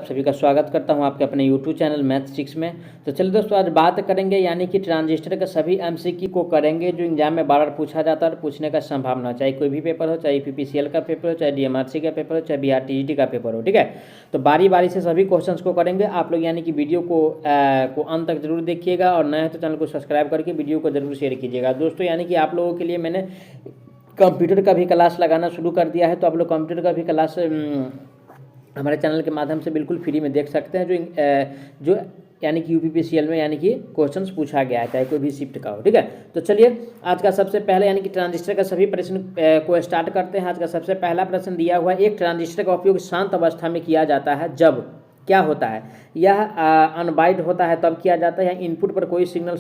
सभी का स्वागत करता हूं आपके अपने YouTube चैनल मैथ्स में। तो चलिए दोस्तों, आज बात करेंगे यानी कि ट्रांजिस्टर के सभी एमसीक्यू को करेंगे जो एग्जाम में बार बार पूछा जाता है और पूछने का संभावना, चाहे कोई भी पेपर हो, चाहे पीपीसीएल का पेपर हो, चाहे डीएमआरसी का पेपर हो, चाहे बिहार टीजीटी का पेपर हो। ठीक है, तो बारी बारी से सभी क्वेश्चन को करेंगे। आप लोग यानी कि वीडियो को अंत तक जरूर देखिएगा और नए तो चैनल को सब्सक्राइब करके वीडियो को जरूर शेयर कीजिएगा। दोस्तों यानी कि आप लोगों के लिए मैंने कंप्यूटर का भी क्लास लगाना शुरू कर दिया है, तो आप लोग कंप्यूटर का भी क्लास हमारे चैनल के माध्यम से बिल्कुल फ्री में देख सकते हैं, जो यानी कि यूपीपीसीएल में यानी कि क्वेश्चंस पूछा गया है, चाहे कोई भी शिफ्ट का हो। ठीक है, तो चलिए आज का सबसे पहले यानी कि ट्रांजिस्टर का सभी प्रश्न को स्टार्ट करते हैं। आज का सबसे पहला प्रश्न दिया हुआ है, एक ट्रांजिस्टर का उपयोग शांत अवस्था में किया जाता है जब क्या होता है? यह अनबाइट होता है तब किया जाता है, इनपुट पर कोई सिग्नल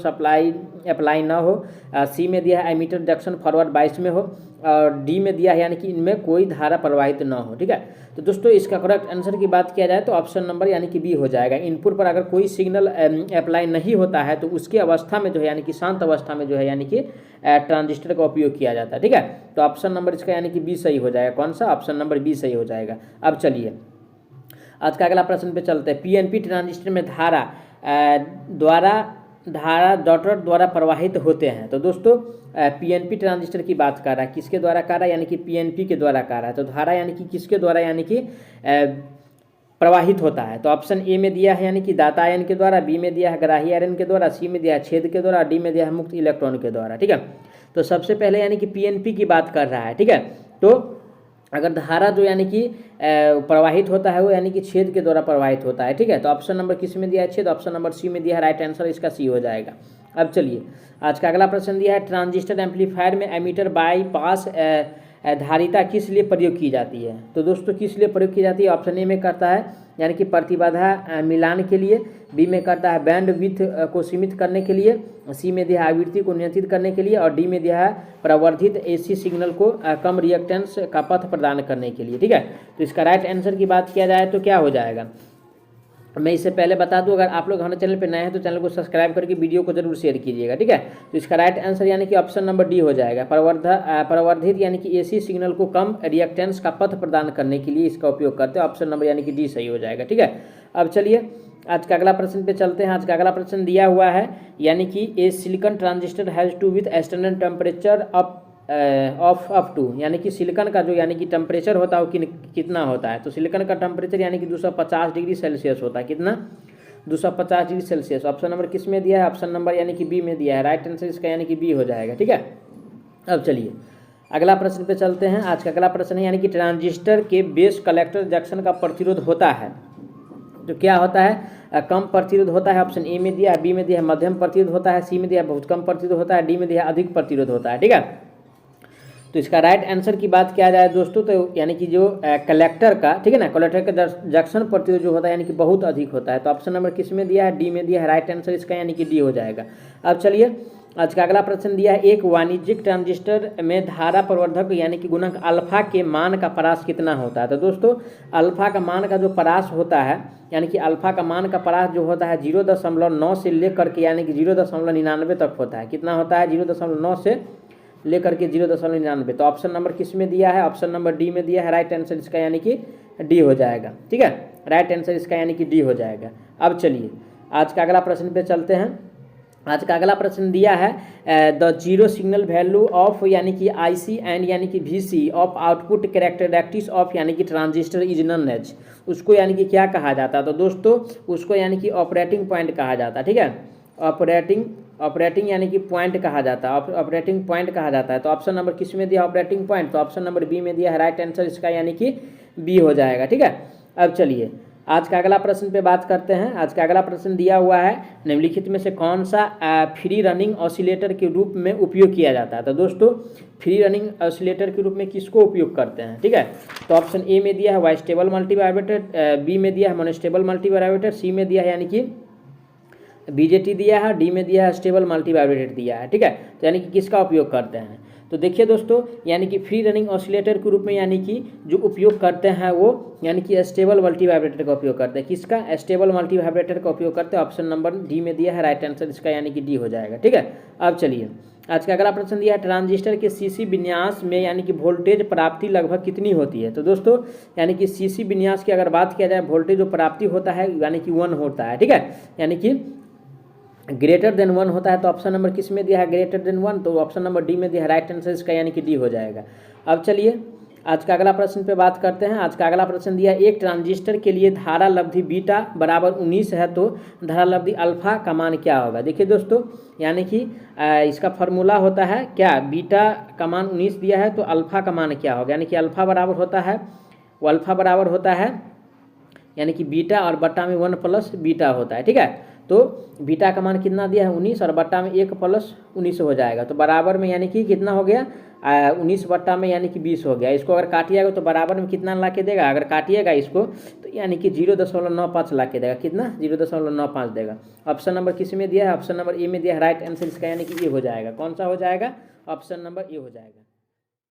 अप्लाई ना हो। सी में दिया है एमीटर जंक्शन फॉरवर्ड बाइस में हो, और डी में दिया है यानी कि इनमें कोई धारा प्रवाहित ना हो। ठीक है, तो दोस्तों इसका करेक्ट आंसर की बात किया जाए तो ऑप्शन नंबर यानी कि बी हो जाएगा। इनपुट पर अगर कोई सिग्नल अप्लाई नहीं होता है तो उसकी अवस्था में जो है यानी कि शांत अवस्था में जो है यानी कि ट्रांजिस्टर का उपयोग किया जाता है। ठीक है, तो ऑप्शन नंबर इसका यानी कि बी सही हो जाएगा। कौन सा? ऑप्शन नंबर बी सही हो जाएगा। अब चलिए आज का अगला प्रश्न पे चलते हैं। पीएनपी ट्रांजिस्टर में धारा डॉटर द्वारा प्रवाहित होते हैं। तो दोस्तों पीएनपी ट्रांजिस्टर की बात कर रहा है, किसके द्वारा कर रहा है? यानी कि पीएनपी के द्वारा कर रहा है। तो धारा यानी कि किसके द्वारा यानी कि प्रवाहित होता है? तो ऑप्शन ए में दिया है यानी कि दाता आयन के द्वारा, बी में दिया है ग्राही आयन के द्वारा, सी में दिया है छेद के द्वारा, डी में दिया है मुक्त इलेक्ट्रॉन के द्वारा। ठीक है, तो सबसे पहले यानी कि पीएनपी की बात कर रहा है। ठीक है, तो अगर धारा जो यानी कि प्रवाहित होता है वो यानी कि छेद के द्वारा प्रवाहित होता है। ठीक है, तो ऑप्शन नंबर किस में दिया है? छेद। ऑप्शन नंबर सी में दिया है, राइट आंसर इसका सी हो जाएगा। अब चलिए आज का अगला प्रश्न दिया है, ट्रांजिस्टर एम्पलीफायर में एमीटर बाईपास धारिता किस लिए प्रयोग की जाती है? तो दोस्तों किस लिए प्रयोग की जाती है? ऑप्शन ए में करता है यानी कि प्रतिबाधा मिलान के लिए, बी में करता है बैंड विड्थ को सीमित करने के लिए, सी में दिया है आवृत्ति को नियंत्रित करने के लिए, और डी में दिया है प्रवर्धित एसी सिग्नल को कम रिएक्टेंस का पथ प्रदान करने के लिए। ठीक है, तो इसका राइट आंसर की बात किया जाए तो क्या हो जाएगा? मैं इससे पहले बता दूं, अगर आप लोग हमारे चैनल पे नए हैं तो चैनल को सब्सक्राइब करके वीडियो को जरूर शेयर कीजिएगा। ठीक है, तो इसका राइट आंसर यानी कि ऑप्शन नंबर डी हो जाएगा। प्रवर्धित यानी कि एसी सिग्नल को कम रिएक्टेंस का पथ प्रदान करने के लिए इसका उपयोग करते हैं। ऑप्शन नंबर यानी कि डी सही हो जाएगा। ठीक है, अब चलिए आज का अगला प्रश्न पे चलते हैं। आज का अगला प्रश्न दिया हुआ है यानी कि a silicon transistor has to with standard temperature of up to, यानी कि सिलिकॉन का जो यानी कि टेम्परेचर होता है वो कितना होता है? तो सिलिकॉन का टेम्परेचर यानी कि 250 डिग्री सेल्सियस होता है। कितना? 250 डिग्री सेल्सियस। ऑप्शन नंबर किस में दिया है? ऑप्शन नंबर यानी कि बी में दिया है। राइट आंसर इसका यानी कि बी हो जाएगा। ठीक है, अब चलिए अगला प्रश्न पे चलते हैं। आज का अगला प्रश्न है यानी कि ट्रांजिस्टर के बेस कलेक्टर जंक्शन का प्रतिरोध होता है तो क्या होता है? कम प्रतिरोध होता है। ऑप्शन ए में दिया है, बी में दिया है मध्यम प्रतिरोध होता है, सी में दिया है बहुत कम प्रतिरोध होता है, डी में दिया है अधिक प्रतिरोध होता है। ठीक है, तो इसका राइट आंसर की बात किया जाए दोस्तों तो यानी कि जो कलेक्टर का, ठीक है ना, कलेक्टर का जंक्शन प्रतिरोध जो होता है यानी कि बहुत अधिक होता है। तो ऑप्शन नंबर किस में दिया है? डी में दिया है। राइट आंसर इसका यानी कि डी हो जाएगा। अब चलिए आज का अगला प्रश्न दिया है, एक वाणिज्यिक ट्रांजिस्टर में धारा प्रवर्धक यानी कि गुणक अल्फा के मान का परास कितना होता है? तो दोस्तों अल्फा का मान का जो परास होता है यानी कि अल्फा का मान का परास जो होता है 0.9 से लेकर के यानी कि 0.99 तक होता है। कितना होता है? 0.9 से लेकर के 0.99। तो ऑप्शन नंबर किस में दिया है? ऑप्शन नंबर डी में दिया है। राइट आंसर इसका यानी कि डी हो जाएगा। ठीक है, राइट आंसर इसका यानी कि डी हो जाएगा। अब चलिए आज का अगला प्रश्न पे चलते हैं। आज का अगला प्रश्न दिया है, the zero signal value of यानी कि आईसी एंड यानी कि VC of output characteristics of यानी कि ट्रांजिस्टर इज नन एज, उसको यानी कि क्या कहा जाता है? तो दोस्तों उसको यानी कि ऑपरेटिंग पॉइंट कहा जाता है। ठीक है, ऑपरेटिंग यानी कि पॉइंट कहा जाता है, ऑपरेटिंग पॉइंट कहा जाता है। तो ऑप्शन नंबर किस में दिया ऑपरेटिंग पॉइंट? तो ऑप्शन नंबर बी में दिया है। राइट आंसर इसका यानी कि बी हो जाएगा। ठीक है, अब चलिए आज का अगला प्रश्न पे बात करते हैं। आज का अगला प्रश्न दिया हुआ है, निम्नलिखित में से कौन सा फ्री रनिंग ऑसिलेटर के रूप में उपयोग किया जाता है? तो दोस्तों फ्री रनिंग ऑसिलेटर के रूप में किसको उपयोग करते हैं? ठीक है, तो ऑप्शन ए में दिया है वाइस्टेबल मल्टीवाइब्रेटर, बी में दिया है मोनोस्टेबल मल्टीवाइब्रेटर, सी में दिया है यानी कि बीजेटी दिया है, डी में दिया है स्टेबल मल्टीवाइब्रेटर दिया है। ठीक है, तो यानी कि किसका उपयोग करते हैं? तो देखिए दोस्तों, यानी कि फ्री रनिंग ऑसिलेटर के रूप में यानी कि जो उपयोग करते हैं वो यानी कि स्टेबल मल्टी वाइब्रेटर का उपयोग करते हैं। किसका? स्टेबल मल्टी वाइब्रेटर का उपयोग करते हैं। ऑप्शन नंबर डी में दिया है, राइट आंसर इसका यानी कि डी हो जाएगा। ठीक है, अब चलिए आज का अगला प्रश्न दिया है, ट्रांजिस्टर के सीसी विन्यास में यानी कि वोल्टेज प्राप्ति लगभग कितनी होती है। तो दोस्तों यानी कि सीसी विन्यास की अगर बात किया जाए, वोल्टेज जो प्राप्ति होता है यानी कि 1 होता है। ठीक है, यानी कि ग्रेटर देन 1 होता है। तो ऑप्शन नंबर किस में दिया है? ग्रेटर देन 1, तो ऑप्शन नंबर डी में दिया है, राइट आंसर इसका यानी कि डी हो जाएगा। अब चलिए आज का अगला प्रश्न पे बात करते हैं। आज का अगला प्रश्न दिया है, एक ट्रांजिस्टर के लिए धारा लब्धि बीटा बराबर 19 है तो धारा लब्धि अल्फा का मान क्या होगा। देखिए दोस्तों, यानी कि इसका फॉर्मूला होता है क्या, बीटा का मान 19 दिया है तो अल्फा का मान क्या होगा। यानी कि अल्फा बराबर होता है, वो अल्फा बराबर होता है यानी कि बीटा और बट्टा में 1 प्लस बीटा होता है। ठीक है, तो बीटा का मान कितना दिया है 19 और बट्टा में 1 प्लस 19 हो जाएगा। तो बराबर में यानी कि कितना हो गया 19 बट्टा में यानी कि 20 हो गया। इसको अगर काटिएगा तो बराबर में कितना ला के देगा, अगर काटिएगा इसको तो यानी कि 0.95 ला के देगा। कितना? 0.95 देगा। ऑप्शन नंबर किस में दिया है? ऑप्शन नंबर ए में दिया है, राइट आंसर इसका यानी कि ए हो जाएगा। कौन सा हो जाएगा? ऑप्शन नंबर ए हो जाएगा।